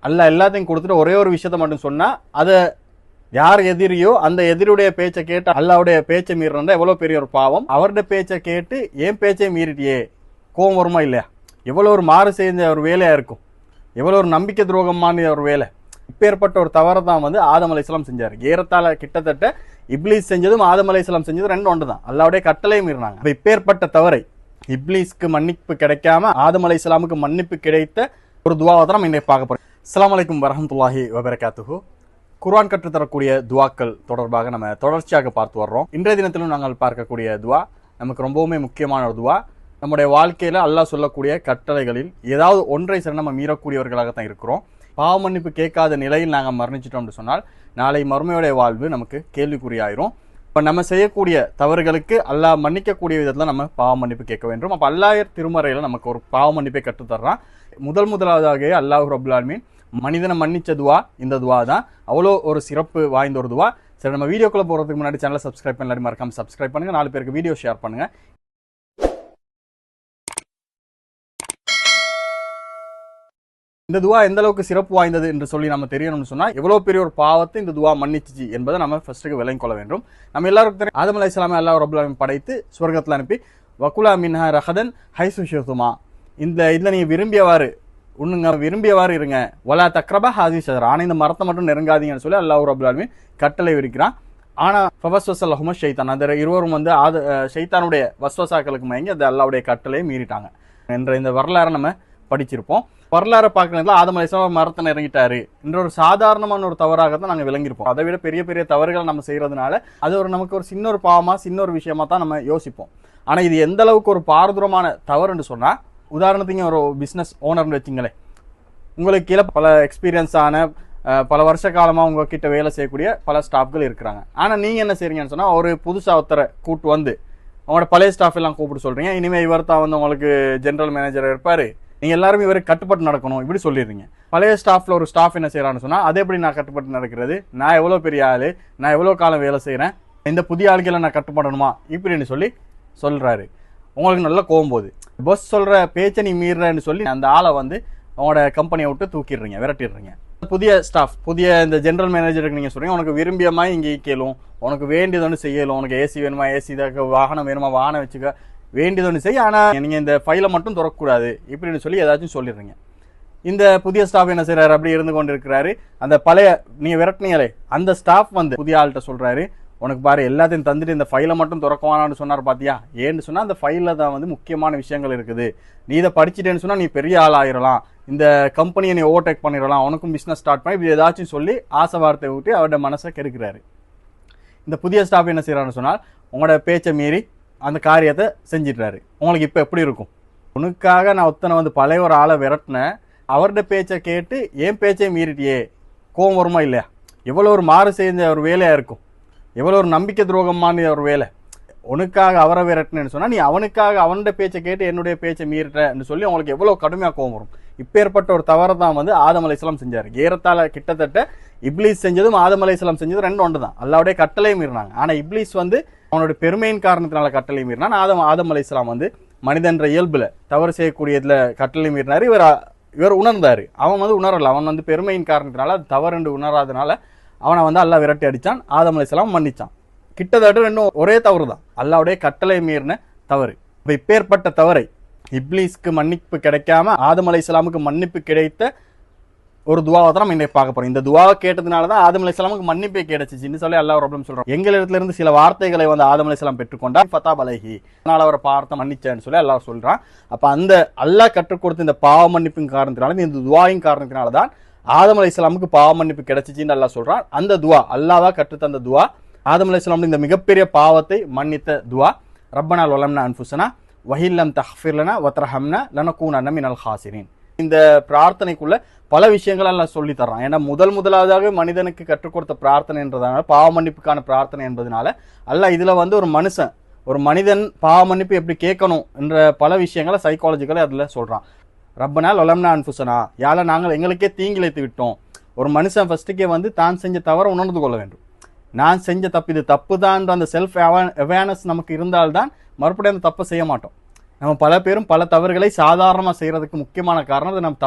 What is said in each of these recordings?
அல்ல எல்லாத்தையும் கொடுத்துட்டு ஒரே ஒரு விஷயத்த மட்டும் சொன்னா அதை யார் எதிரியோ அந்த எதிரியுடைய பேச்சை கேட்டு அல்லாவுடைய பேச்சை மீறினா எவ்வளவு பெரிய ஒரு பாவம். அவருடைய பேச்சை கேட்டு ஏன் பேச்சை மீறிட்டியே கோவம் வருமா இல்லையா? எவ்வளவு ஒரு மாறு செஞ்ச ஒரு வேலையா இருக்கும், எவ்வளவு ஒரு நம்பிக்கை துரோகமான ஒரு வேலை. இப்பேற்பட்ட ஒரு தவறை தான் வந்து ஆதம் அலைஹிஸ்ஸலாம் செஞ்சாரு. ஏறத்தாழ கிட்டத்தட்ட இப்லீஸ் செஞ்சதும் ஆதம் அலைஹிஸ்ஸலாம் செஞ்சதும் ரெண்டு ஒன்று தான். அல்லாவுடைய கட்டளையும் மீறினாங்க. அப்ப இப்பேற்பட்ட தவறை இப்லீஸ்க்கு மன்னிப்பு கிடைக்காம ஆதம் அலைஹிஸ்ஸலாமுக்கு மன்னிப்பு கிடைத்த ஒரு துவாவை தான் நம்ம இன்னைக்கு பார்க்க போறோம். அஸ்ஸலாமு அலைக்கும் வரஹ்மத்துல்லாஹி வபரகாத்துஹு. குர்ஆன் கற்றுத்தரக்கூடிய துவாக்கள் தொடர்பாக நம்ம தொடர்ச்சியாக பார்த்து வர்றோம். இன்றைய தினத்திலும் நாங்கள் பார்க்கக்கூடிய துவா நமக்கு ரொம்பவுமே முக்கியமான ஒரு துவா. நம்முடைய வாழ்க்கையில அல்லாஹ் சொல்லக்கூடிய கட்டளைகளில் ஏதாவது ஒன்றை சரி நம்ம மீறக்கூடியவர்களாகத்தான் இருக்கிறோம். பாவ மன்னிப்பு கேட்காத நிலையில் நாங்கள் மரணிச்சிட்டோம் சொன்னால் நாளை மறுமையுடைய வாழ்வு நமக்கு கேள்விக்குறியாயிரும். இப்போ நம்ம செய்யக்கூடிய தவறுகளுக்கு அல்லாஹ் மன்னிக்கக்கூடிய விதத்தில் நம்ம பாவ மன்னிப்பு கேட்க வேண்டும். அப்போ அல்லாஹ் திருமறையில் நமக்கு ஒரு பாவ மன்னிப்பை கற்றுத்தர்றான். முதலாவதாக அல்லாஹ் ரப்புல் ஆலமீன் மனிதனை மன்னிச்ச துவா இந்த துவா தான். அவ்வளோ ஒரு சிறப்பு வாய்ந்த ஒரு துவா. சரி, நம்ம வீடியோக்குள்ள போகிறதுக்கு முன்னாடி சேனலை சப்ஸ்கிரைப் பண்ணி மறக்காம சப்ஸ்கிரைப் பண்ணுங்க, 4 பேருக்கு வீடியோ ஷேர் பண்ணுங்க. இந்த துவா எந்த அளவுக்கு சிறப்பு வாய்ந்தது என்று சொல்லி நம்ம தெரியணும்னு சொன்னா எவ்வளவு பெரிய ஒரு பாவத்தை இந்த துவா மன்னிச்சிச்சு என்பதை நம்ம ஃபர்ஸ்ட்டுக்கு விளங்கிக் கொள்ள வேண்டும். நம்ம எல்லாருக்கும் தெரியும், ஆதம் அலைஹிஸ்ஸலாமை அல்லாஹ் ரப்புல் ஆலமீன் படைத்து சுவர்க்கத்தில் அனுப்பி வகுலா மின்ஹா ரஹதன் ஹைசு ஷிதுமா, இதில் நீங்க விரும்பியவாறு உண்ணுங்க, விரும்பியவாறு இருங்க, வலா தக்ரபா ஹாதி ஷஜரா, ஆனால் இந்த மரத்தை மட்டும் நெருங்காதீங்கன்னு சொல்லி அல்லாஹ் ரப்புல் ஆலமீன் கட்டளை விதிக்கிறான். ஆனால் ஃபவஸ்வஸல்லஹும ஷைத்தான், அந்த இருவரும் வந்து ஷைத்தானுடைய வஸ்வசாக்களுக்கு மயங்கி அந்த அல்லாஹ்வுடைய கட்டளையை மீறிட்டாங்க என்ற இந்த வரலாறை நம்ம படிச்சிருப்போம். வரலாறை பார்க்கறதுல ஆதம் அலைஹிஸ்ஸலாம் மரத்தை நெருங்கிட்டாரு என்ற ஒரு சாதாரணமான ஒரு தவறாக தான் நாங்கள் விளங்கியிருப்போம். அதை விட பெரிய பெரிய தவறுகள் நம்ம செய்யறதுனால அது நமக்கு ஒரு சின்ன ஒரு பாவமா சின்ன ஒரு விஷயமா தான் நம்ம யோசிப்போம். ஆனால் இது எந்த அளவுக்கு ஒரு பாரதூரமான தவறுன்னு சொன்னா, உதாரணத்துக்கு ஒரு பிஸ்னஸ் ஓனர்னு வச்சுங்களேன், உங்களுக்கு கீழே பல எக்ஸ்பீரியன்ஸான பல வருஷ காலமாக உங்ககிட்ட வேலை செய்யக்கூடிய பல ஸ்டாஃப்கள் இருக்கிறாங்க. ஆனால் நீங்கள் என்ன செய்றீங்கன்னு சொன்னால், ஒரு புதுசாக ஒருத்தரை கூட்டு வந்து உங்களோட பழைய ஸ்டாஃப் எல்லாம் கூப்பிட்டு சொல்கிறீங்க, இனிமேல் இவர் தான் வந்து உங்களுக்கு ஜென்ரல் மேனேஜர் இருப்பார், நீங்கள் எல்லாருமே இவரை கட்டுப்பட்டு நடக்கணும் இப்படி சொல்லிடுறீங்க. பழைய ஸ்டாஃபில் ஒரு ஸ்டாஃப் என்ன செய்கிறான்னு சொன்னால், அதே எப்படி நான் கட்டுப்பட்டு நடக்கிறது, நான் எவ்வளோ பெரிய ஆள், நான் எவ்வளோ காலம் வேலை செய்கிறேன், இந்த புதிய ஆளுகளை நான் கட்டுப்படணுமா இப்படின்னு சொல்லி சொல்கிறாரு. உங்களுக்கு நல்ல கோவம் போகுது. பஸ் சொல்கிற பேச்சை நீ மீறன்னு சொல்லி அந்த ஆளை வந்து உங்களோட கம்பெனியை விட்டு தூக்கிடுறீங்க, விரட்டிடுறீங்க. புதிய ஸ்டாஃப், புதிய இந்த ஜென்ரல் மேனேஜருக்கு நீங்கள் சொல்கிறீங்க, உனக்கு விரும்பியமாக இங்கே கேளும், உனக்கு வேண்டியது ஒன்று செய்யலும், உனக்கு ஏசி வேணுமா ஏசி, இதாக வாகனம் வேணுமா வாகனம் வச்சுக்க, வேண்டியது ஒன்று செய்ய, ஆனால் நீங்கள் இந்த ஃபைலை மட்டும் திறக்கக்கூடாது இப்படின்னு சொல்லி ஏதாச்சும் சொல்லிடுறீங்க. இந்த புதிய ஸ்டாஃப் என்ன செய்கிறாரு, அப்படி இருந்து கொண்டு இருக்கிறாரு. அந்த பழைய நீங்கள் விரட்டினீங்களே அந்த ஸ்டாஃப் வந்து புதிய ஆள்கிட்ட சொல்கிறாரு, உனக்கு பாரு எல்லாத்தையும் தந்துட்டு இந்த ஃபைலை மட்டும் திறக்குவானான்னு சொன்னார் பார்த்தியா, ஏன்னு சொன்னால் அந்த ஃபைலில் தான் வந்து முக்கியமான விஷயங்கள் இருக்குது, நீ இதை படிச்சுட்டேன்னு சொன்னால் நீ பெரிய ஆள் ஆயிடலாம், இந்த கம்பெனியை நீ ஓவர்டேக் பண்ணிடலாம், உனக்கும் பிஸ்னஸ் ஸ்டார்ட் பண்ணி இப்படி ஏதாச்சும் சொல்லி ஆசை வார்த்தை விட்டு அவருடைய மனசை கெடுக்கிறாரு. இந்த புதிய ஸ்டாஃப் என்ன செய்கிறான்னு சொன்னால் உங்களோட பேச்சை மீறி அந்த காரியத்தை செஞ்சிடுறாரு. உங்களுக்கு இப்போ எப்படி இருக்கும்? உனக்காக நான் ஒத்தனை வந்து பழைய ஒரு ஆளை விரட்டினேன், அவருடைய பேச்சை கேட்டு ஏன் பேச்சை மீறிட்டியே கோவம் வருமா இல்லையா? எவ்வளோ ஒரு மாறு செஞ்ச ஒரு வேலையாக இருக்கும், எவ்வளோ ஒரு நம்பிக்கை துரோகமான ஒரு வேலை. உனக்காக அவரை விரட்டினேன்னு சொன்னால் நீ அவனுக்காக அவனுடைய பேச்சை கேட்டு என்னுடைய பேச்சை மீறிட்டேன்னு சொல்லி அவங்களுக்கு எவ்வளோ கடுமையாக கோவம் வரும். இப்பேற்பட்ட ஒரு தவறை தான் வந்து ஆதம் அலைஹிஸ்ஸலாம் செஞ்சார். ஏறத்தாழ கிட்டத்தட்ட இப்லீஸ் செஞ்சதும் ஆதம் அலைஹிஸ்ஸலாம் செஞ்சதும் ரெண்டு ஒன்று தான். அல்லாஹ்வுடைய கட்டளையும் மீறினாங்க. ஆனால் இப்லீஸ் வந்து அவனுடைய பெருமையின் காரணத்தினால கட்டளை மீறினான். ஆதம் அலைஹிஸ்ஸலாம் வந்து மனிதன்ற இயல்புல தவறு செய்யக்கூடியதுல கட்டளை மீறினார். இவர் உணர்ந்தாரு, அவன் வந்து உணரல. அவன் வந்து பெருமையின் காரணத்தினால அது தவறு என்று உணராதனால அவனை வந்து அல்லாஹ் விரட்டி அடிச்சான். ஆதம் அலைஹிஸ்ஸலாம் மன்னிச்சான். கிட்டத்தட்ட ரெண்டும் ஒரே தவறு தான், அல்லாஹ்வுடைய கட்டளை மீறின தவறு. இப்போ இப்பேற்பட்ட தவறை இப்லீஸ்க்கு மன்னிப்பு கிடைக்காம ஆதம் அலைஹிஸ்ஸலாமுக்கு மன்னிப்பு கிடைத்த ஒரு துவாவை தான் நம்ம இன்னைக்கு பார்க்க போறோம். இந்த துவாவை கேட்டதுனால தான் ஆதம் அலைஹிஸ்ஸலாமுக்கு மன்னிப்பே கிடைச்சின்னு சொல்லி அல்லாஹ் ரப்பல் சொல்றான். எங்களிடத்துல இருந்து சில வார்த்தைகளை வந்து ஆதம் அலைஹிஸ்ஸலாம் பெற்றுக்கொண்டார், ஃபதாப் அலைஹி, அதனால அவரை பார்த்த மன்னிச்சேன்னு சொல்லி அல்லாஹ் சொல்றான். அப்ப அந்த அல்லாஹ் கற்றுக் கொடுத்த இந்த பாவ மன்னிப்பின் காரணத்தினால, இந்த துவாயின் காரணத்தினால தான் ஆதம் அலைஹிஸ்ஸலாமுக்கு பாவ மன்னிப்பு கிடைச்சிச்சின்னு அல்லாஹ் சொல்றான். அந்த துவா அல்லாஹ் கற்றுத்தந்த துவா, ஆதம் அலைஹிஸ்ஸலாம் இந்த மிகப்பெரிய பாவத்தை மன்னித்த துவா, ரப்பனா லலம்னா அன்ஃபுஸனா வஹில்லம் தஹ்ஃபிர்லனா வத்ரஹம்னா லனகூனன்ன மினல் ஹாசிரின். இந்த பிரார்த்தனைக்குள்ள பல விஷயங்கள் எல்லாம் சொல்லி தர்றான். ஏன்னா முதலாவதாக மனிதனுக்கு கற்றுக் கொடுத்த பிரார்த்தனை என்றதுனால, பாவ மன்னிப்புக்கான பிரார்த்தனை என்பதனால அல்லாஹ் இதுல வந்து ஒரு மனிதன் பாவ மன்னிப்பு எப்படி கேட்கணும் என்ற பல விஷயங்களை சைக்காலஜிக்கலை அதுல சொல்றான். ரப்பனா லலம்னா அன்ஃபுஸனா, யால நாங்கள் எங்களுக்கே தீங்கிழைத்து விட்டோம். ஒரு மனுஷன் ஃபர்ஸ்ட்டுக்கே வந்து தான் செஞ்ச தவறை உணர்ந்து கொள்ள வேண்டும். நான் செஞ்ச தப்பு இது தப்பு தான், அந்த செல்ஃப் அவேர்னஸ் நமக்கு இருந்தால்தான் மறுபடியும் அந்த தப்பை செய்ய மாட்டோம். நம்ம பல பேரும் பல தவறுகளை சாதாரணமாக செய்கிறதுக்கு முக்கியமான காரணம் அது நம்ம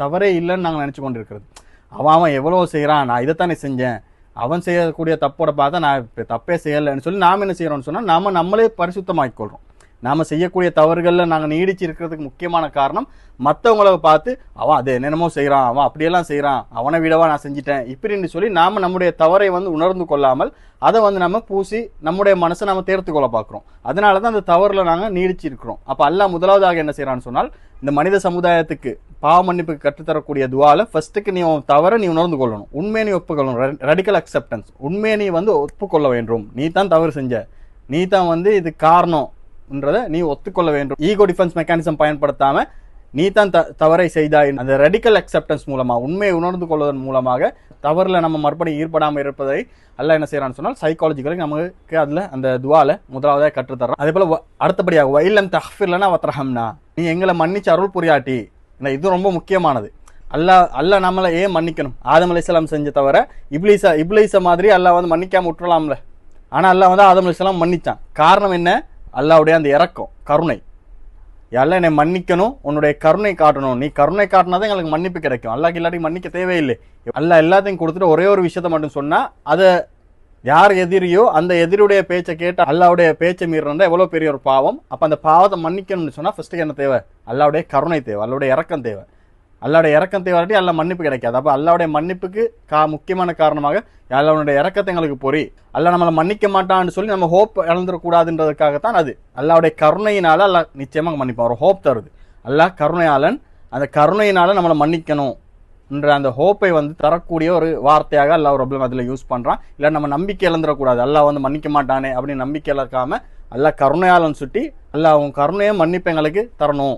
தவறே இல்லைன்னு நாங்கள் நினச்சி கொண்டு இருக்கிறது. அவன் எவ்வளோ செய்கிறான், நான் இதைத்தானே செஞ்சேன், அவன் செய்யக்கூடிய தப்போட பார்த்தா நான் இப்போ தப்பே செய்யலைன்னு சொல்லி நாம் என்ன செய்கிறோம்னு சொன்னால் நம்மளே பரிசுத்தமாக்கிக்கொள்கிறோம். நாம் செய்யக்கூடிய தவறுகளில் நாங்கள் நீடிச்சு இருக்கிறதுக்கு முக்கியமான காரணம் மற்றவங்கள பார்த்து அவன் அது என்னென்னமோ செய்கிறான், அவன் அப்படியெல்லாம் செய்கிறான், அவனை விடவா நான் செஞ்சிட்டேன் இப்படின்னு சொல்லி நாம் நம்முடைய தவறை உணர்ந்து கொள்ளாமல் அதை நம்ம பூசி நம்முடைய மனசை நம்ம தேர்த்து கொள்ள பார்க்குறோம். அதனால தான் அந்த தவறில் நாங்கள் நீடிச்சு இருக்கிறோம். அப்போ அல்லாஹ் முதலாவதாக என்ன செய்கிறான்னு சொன்னால் இந்த மனித சமுதாயத்துக்கு பாவ மன்னிப்புக்கு கற்றுத்தரக்கூடிய துவால ஃபர்ஸ்ட்டுக்கு நீ தவறை நீ உணர்ந்து கொள்ளணும், உண்மையை நீ ஒப்புக்கொள்ளணும். ரடிக்கல் அக்செப்டன்ஸ், உண்மையை நீ ஒப்புக்கொள்ள வேண்டும். நீ தான் தவறு செஞ்ச, நீ தான் இது காரணம்ன்றதை நீ ஒத்துக்கொள்ள வேண்டும். ஈகோ டிஃபென்ஸ் மெக்கானிசம் பயன்படுத்தாம நீ தான் தவறை செய்தாய் அந்த ரடிக்கல் அக்செப்டன்ஸ் மூலமாக உண்மையை உணர்ந்து கொள்வதன் மூலமாக தவறில் நம்ம மறுபடியும் ஈடுபடாமல் இருப்பதை அல்லாஹ் என்ன செய்யறான்னு சொன்னால் சைக்காலஜிக்கலி நமக்கு அதில் அந்த துவால முதலாவதாக கற்றுத்தர்றான். அதே போல அடுத்தபடியாக வைலம் தஹ்ஃபிர்லனா வத்ரஹம்னா, நீ எங்களை மன்னிச்சு அருள் புரியாட்டி. இது ரொம்ப முக்கியமானது. அல்லாஹ் நம்மளை ஏன் மன்னிக்கணும்? ஆதம் அலைஹிஸ்ஸலாம் செஞ்ச தவிர இப்லீஸ மாதிரி அல்லாஹ் மன்னிக்காம விட்டுறலாம்ல. ஆனால் அல்லாஹ் ஆதம் அலைஹிஸ்ஸலாம் மன்னிச்சான். காரணம் என்ன? அல்லாஹ்வுடைய அந்த இரக்கம், கருணை. எல்லாம் என்னை மன்னிக்கணும், உன்னுடைய கருணை காட்டணும், நீ கருணை காட்டினாதான் எங்களுக்கு மன்னிப்பு கிடைக்கும். அல்லாஹ் எல்லாத்தையும் மன்னிக்க தேவையில்லை. அல்லாஹ் எல்லாத்தையும் கொடுத்துட்டு ஒரே ஒரு விஷயத்த மட்டும் சொன்னா அதை யார் எதிரியோ அந்த எதிரியுடைய பேச்சை கேட்டு அல்லாஹ்வுடைய பேச்சை மீறினா எவ்வளவு பெரிய ஒரு பாவம். அப்ப அந்த பாவத்தை மன்னிக்கணும்னு சொன்னா ஃபர்ஸ்ட் என்ன தேவை? அல்லாஹ்வுடைய கருணை தேவை, அல்லாஹ்வுடைய இரக்கம் தேவை. அல்லாஹ்வுடைய இரக்கம் தேவையாட்டி அல்லாஹ் மன்னிப்பு கிடைக்காது. அப்ப அல்லாஹ்வுடைய மன்னிப்புக்கு முக்கியமான காரணமாக அல்லாஹ்வுடைய இரக்கத்தை எங்களுக்கு பொறி, அல்லாஹ் நம்மளை மன்னிக்க மாட்டான்னு சொல்லி நம்ம ஹோப் இழந்துடக்கூடாதுன்றதுக்காகத்தான் அது. அல்லாஹ்வுடைய கருணையினால அல்லாஹ் நிச்சயமாக மன்னிப்பான். ஒரு ஹோப் தருது. அல்லாஹ் கருணையாளன், அந்த கருணையினால நம்மளை மன்னிக்கணும் என்ற அந்த ஹோப்பை தரக்கூடிய ஒரு வார்த்தையாக அல்லாஹ் ரப்பல் அதில் யூஸ் பண்றான். இல்லை நம்ம நம்பிக்கை இழந்துடக்கூடாது, அல்லாஹ் மன்னிக்க மாட்டானே அப்படின்னு நம்பிக்கை இழக்காம அல்லாஹ் கருணையாளன் சுட்டி அல்லாஹ் உன் கருணையை மன்னிப்பு எங்களுக்கு தரணும்.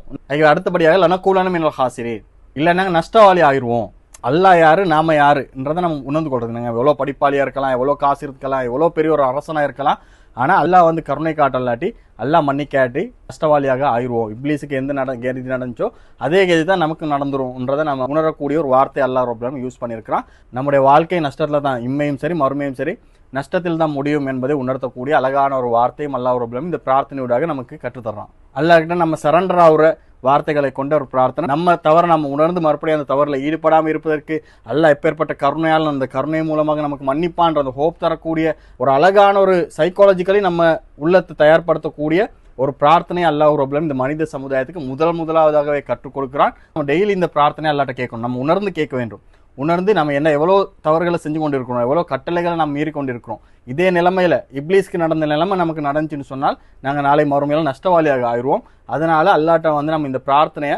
அடுத்தபடியாக லனக்கூலன மினல் ஹாசிரீன், இல்லைன்னா நஷ்டவாளி ஆயிடுவோம். அல்லாஹ் யாரு, நாம யாருன்றதை நம்ம உணர்ந்து கொள்றது. நாங்கள் எவ்வளோ படிப்பாளியா இருக்கலாம், எவ்வளோ காசு இருக்கலாம், எவ்வளோ பெரிய ஒரு அரசனா இருக்கலாம், ஆனால் அல்லாஹ் கருணை காட்டலாட்டி அல்லாஹ் மன்னிக்காட்டி நஷ்டவாளியாக ஆயிடுவோம். இப்லீஸுக்கு எந்த கெதி நடந்துச்சோ அதே கெதி தான் நமக்கு நடந்துரும்ன்றதை நம்ம உணரக்கூடிய ஒரு வார்த்தை அல்லாஹ் ரப்பல் யூஸ் பண்ணியிருக்கிறான். நம்முடைய வாழ்க்கை நஷ்டத்தில் தான், இம்மையும் சரி மறுமையும் சரி நஷ்டத்தில் தான் முடியும் என்பதை உணர்த்தக்கூடிய அழகான ஒரு வார்த்தையும் அல்லாஹ் ரப்பல் இந்த பிரார்த்தனையோடாக நமக்கு கற்றுத்தர்றான். அல்லாஹ் கிட்ட நம்ம சரண்டர் ஆகுற வார்த்தைகளை கொண்ட ஒரு பிரார்த்தனை. நம்ம தவறை நம்ம உணர்ந்து மறுபடியும் அந்த தவறில் ஈடுபடாமல் இருப்பதற்கு அல்லாஹ் எப்பேற்பட்ட கருணையால் அந்த கருணை மூலமாக நமக்கு மன்னிப்பான்ற அந்த ஹோப் தரக்கூடிய ஒரு அழகான ஒரு சைக்காலஜிக்கலி நம்ம உள்ளத்தை தயார்படுத்தக்கூடிய ஒரு பிரார்த்தனை அல்லாஹ் ரப்பல் இந்த மனித சமுதாயத்துக்கு முதலாவதாகவே கற்றுக் கொடுக்கிறான். நம்ம டெய்லி இந்த பிரார்த்தனை அல்லாஹ்ட்ட கேட்கணும். நம்ம உணர்ந்து கேட்க வேண்டும். உணர்ந்து நம்ம எவ்வளோ தவறுகளை செஞ்சு கொண்டு இருக்கிறோம், எவ்வளோ கட்டளைகளை நம்ம மீறி கொண்டு இருக்கிறோம். இதே நிலைமையில இப்லீஸ்க்கு நடந்த நிலைமை நமக்கு நடந்துச்சுன்னு சொன்னால் நாங்கள் நாளை மறுமையில நஷ்டவாளியாக ஆயிடுவோம். அதனால அல்லாஹ்ட்ட நம்ம இந்த பிரார்த்தனையை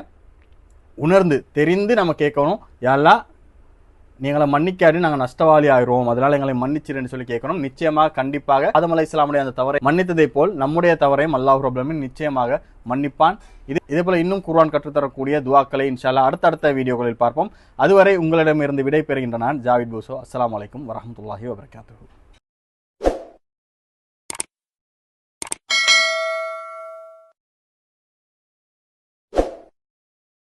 உணர்ந்து தெரிந்து நம்ம கேட்கணும். யாரெல்லாம் நீங்களை மன்னிக்காடி நாங்கள் நஷ்டவாளி ஆயிடுவோம், அதனால எங்களை மன்னிச்சிருன்னு சொல்லி கேட்கணும். நிச்சயமாக கண்டிப்பாக ஆதம் அலைஹிஸ்ஸலாமுடைய அந்த தவறை மன்னித்ததை போல் நம்முடைய தவறையும் அல்லாஹ் ரப்பல் ஆலமீன் நிச்சயமாக மன்னிப்பான். இதே போல இன்னும் குர்ஆன் கற்றுத்தரக்கூடிய துஆக்களை இன்ஷா அல்லாஹ் அடுத்தடுத்த வீடியோக்களில் பார்ப்போம். அதுவரை உங்களிடமிருந்து விடை பெறுகின்ற நான் ஜாவித் பூசோ. அஸ்ஸலாமு அலைக்கும் வரஹ்மத்துல்லாஹி வபரகாத்துஹு.